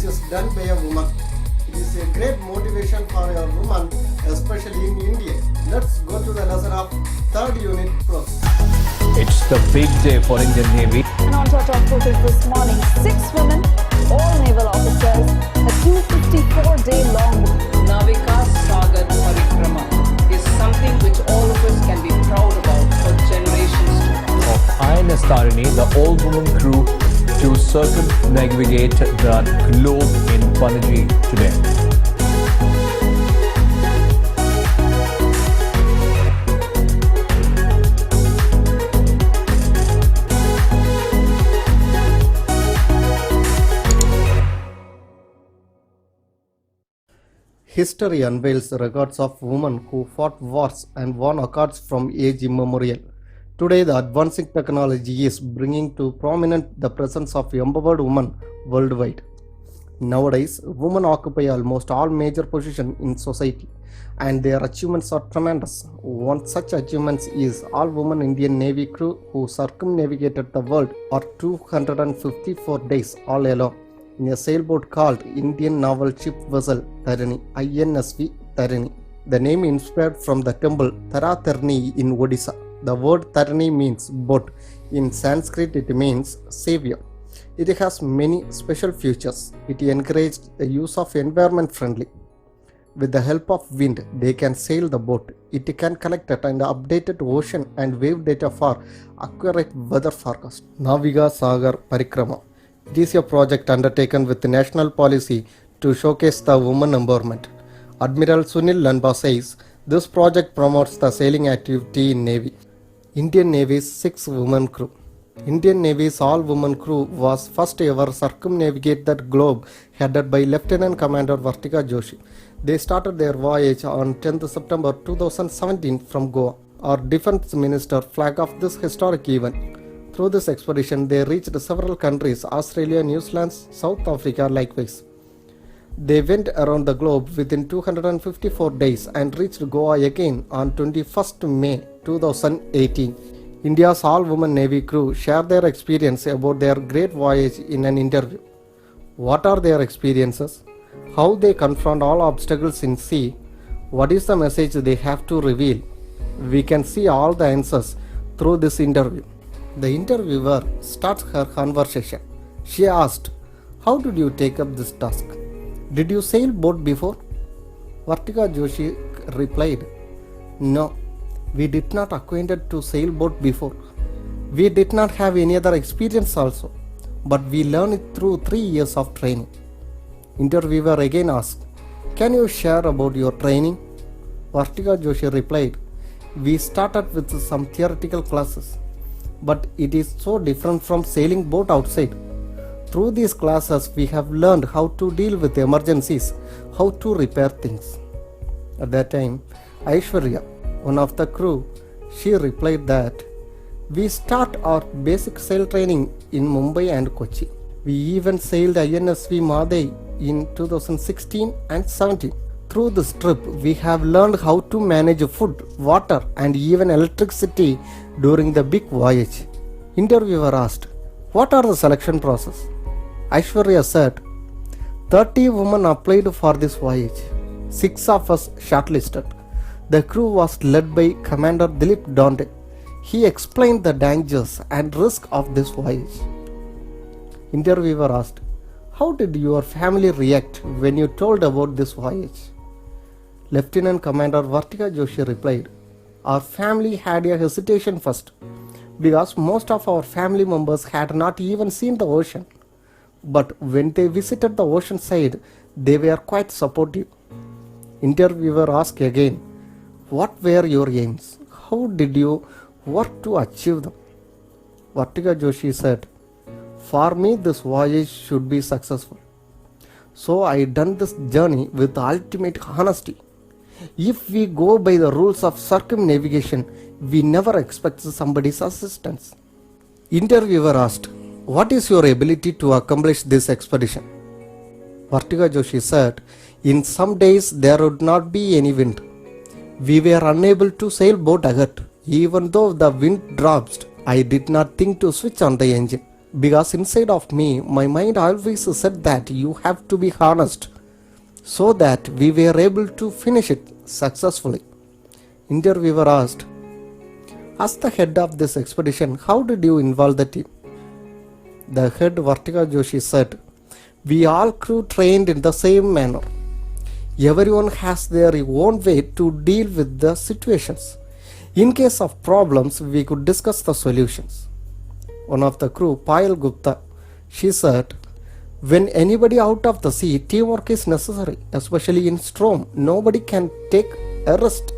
is done by a woman. It is a great motivation for a woman, especially in India. Let's go to the lesson of 3rd unit plus. It's the big day for Indian Navy. And on top focus this morning, 6 women, all naval officers, a 254-day-long Navika Sagar Parikrama is something which all of us can be proud about for generations to come. Of INS Tarini, the all-woman crew to circumnavigate the globe in Panaji today. History unveils records of women who fought wars and won accolades from age immemorial. Today, the advancing technology is bringing to prominent the presence of empowered women worldwide. Nowadays, women occupy almost all major positions in society, and their achievements are tremendous. One such achievement is all-women Indian Navy crew who circumnavigated the world for 254 days all alone in a sailboat called Indian Naval Ship Vessel Tarini, INSV Tarini. The name inspired from the temple Taratharni in Odisha. The word Tarini means boat. In Sanskrit, it means savior. It has many special features. It encouraged the use of environment friendly. With the help of wind, they can sail the boat. It can collect and updated ocean and wave data for accurate weather forecast. Navika Sagar Parikrama. It is a project undertaken with the national policy to showcase the women empowerment. Admiral Sunil Lanba says this project promotes the sailing activity in Navy. Indian Navy's 6-woman crew. Indian Navy's all-woman crew was first ever circumnavigate the globe headed by Lieutenant Commander Vartika Joshi. They started their voyage on 10th September 2017 from Goa. Our Defence Minister flagged off this historic event. Through this expedition, they reached several countries, Australia, New Zealand, South Africa likewise. They went around the globe within 254 days and reached Goa again on 21st May 2018. India's all-woman Navy crew share their experience about their great voyage in an interview. What are their experiences? How they confront all obstacles in sea? What is the message they have to reveal? We can see all the answers through this interview. The interviewer starts her conversation. She asked, "How did you take up this task? Did you sail boat before?" Vartika Joshi replied, "No, we did not acquainted to sail boat before. We did not have any other experience also, but we learned it through 3 years of training." Interviewer again asked, "Can you share about your training?" Vartika Joshi replied, "We started with some theoretical classes, but it is so different from sailing boat outside. Through these classes, we have learned how to deal with emergencies, how to repair things." At that time, Aishwarya, one of the crew, she replied that, "We start our basic sail training in Mumbai and Kochi. We even sailed INSV Madai in 2016 and 17. Through this trip, we have learned how to manage food, water, and even electricity during the big voyage." Interviewer asked, "What are the selection process?" Aishwarya said, 30 women applied for this voyage. 6 of us shortlisted. The crew was led by Commander Dilip Donde. He explained the dangers and risk of this voyage. Interviewer asked, "How did your family react when you told about this voyage?" Lieutenant Commander Vartika Joshi replied, "Our family had a hesitation first, because most of our family members had not even seen the ocean. But when they visited the ocean side, they were quite supportive." Interviewer asked again, "What were your aims? How did you work to achieve them?" Vartika Joshi said, "For me, this voyage should be successful. So I done this journey with ultimate honesty. If we go by the rules of circumnavigation, we never expect somebody's assistance." Interviewer asked, "What is your ability to accomplish this expedition?" Vartika Joshi said, "In some days there would not be any wind. We were unable to sail boat ahead. Even though the wind dropped, I did not think to switch on the engine, Because inside of me, my mind always said that you have to be honest, so that we were able to finish it successfully. Interviewer asked, as the head of this expedition, how did you involve the team? The head Vartika Joshi said, we all crew trained in the same manner. Everyone has their own way to deal with the situations. In case of problems, we could discuss the solutions. One of the crew, Payal Gupta, she said, when anybody out of the sea, teamwork is necessary, especially in storm. Nobody can take a rest.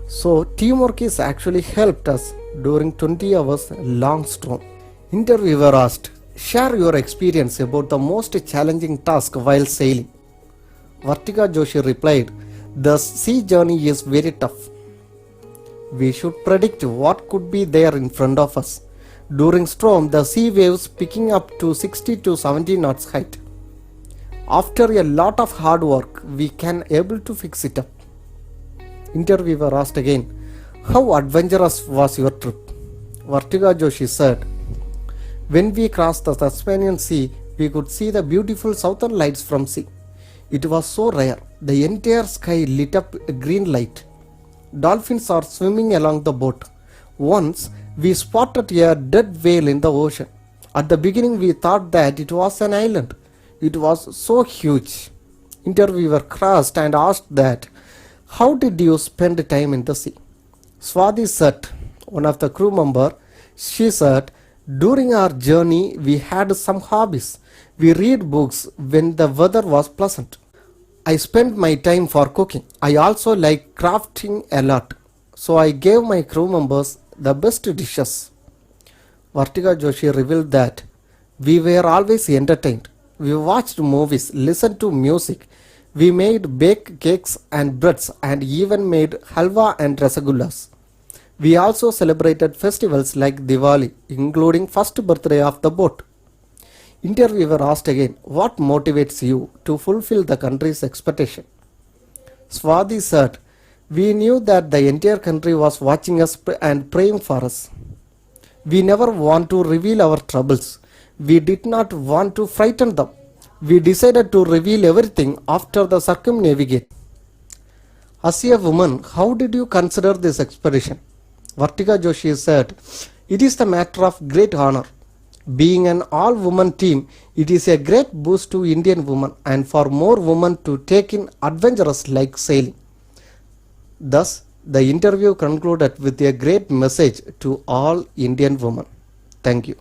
So teamwork is actually helped us during 20 hours long storm. Interviewer asked, share your experience about the most challenging task while sailing. Vartika Joshi replied, the sea journey is very tough. We should predict what could be there in front of us. During storm, the sea waves picking up to 60 to 70 knots height. After a lot of hard work, we can able to fix it up. Interviewer asked again, how adventurous was your trip? Vartika Joshi said, when we crossed the Tasmanian Sea, we could see the beautiful southern lights from sea. It was so rare. The entire sky lit up a green light. Dolphins are swimming along the boat. Once, we spotted a dead whale in the ocean. At the beginning, we thought that it was an island. It was so huge. Interviewer crossed and asked that, how did you spend time in the sea? Swati said, one of the crew member, she said, during our journey, we had some hobbies. We read books when the weather was pleasant. I spent my time for cooking. I also like crafting a lot. So I gave my crew members the best dishes. Vartika Joshi revealed that we were always entertained. We watched movies, listened to music. We made baked cakes and breads and even made halwa and rasagullas. We also celebrated festivals like Diwali, including first birthday of the boat. Interviewer asked again, what motivates you to fulfill the country's expectation? Swati said, we knew that the entire country was watching us and praying for us. We never want to reveal our troubles. We did not want to frighten them. We decided to reveal everything after the circumnavigate. As a woman, how did you consider this expedition? Vartika Joshi said, it is the matter of great honor. Being an all-woman team, it is a great boost to Indian women and for more women to take in adventures like sailing. Thus, the interview concluded with a great message to all Indian women. Thank you.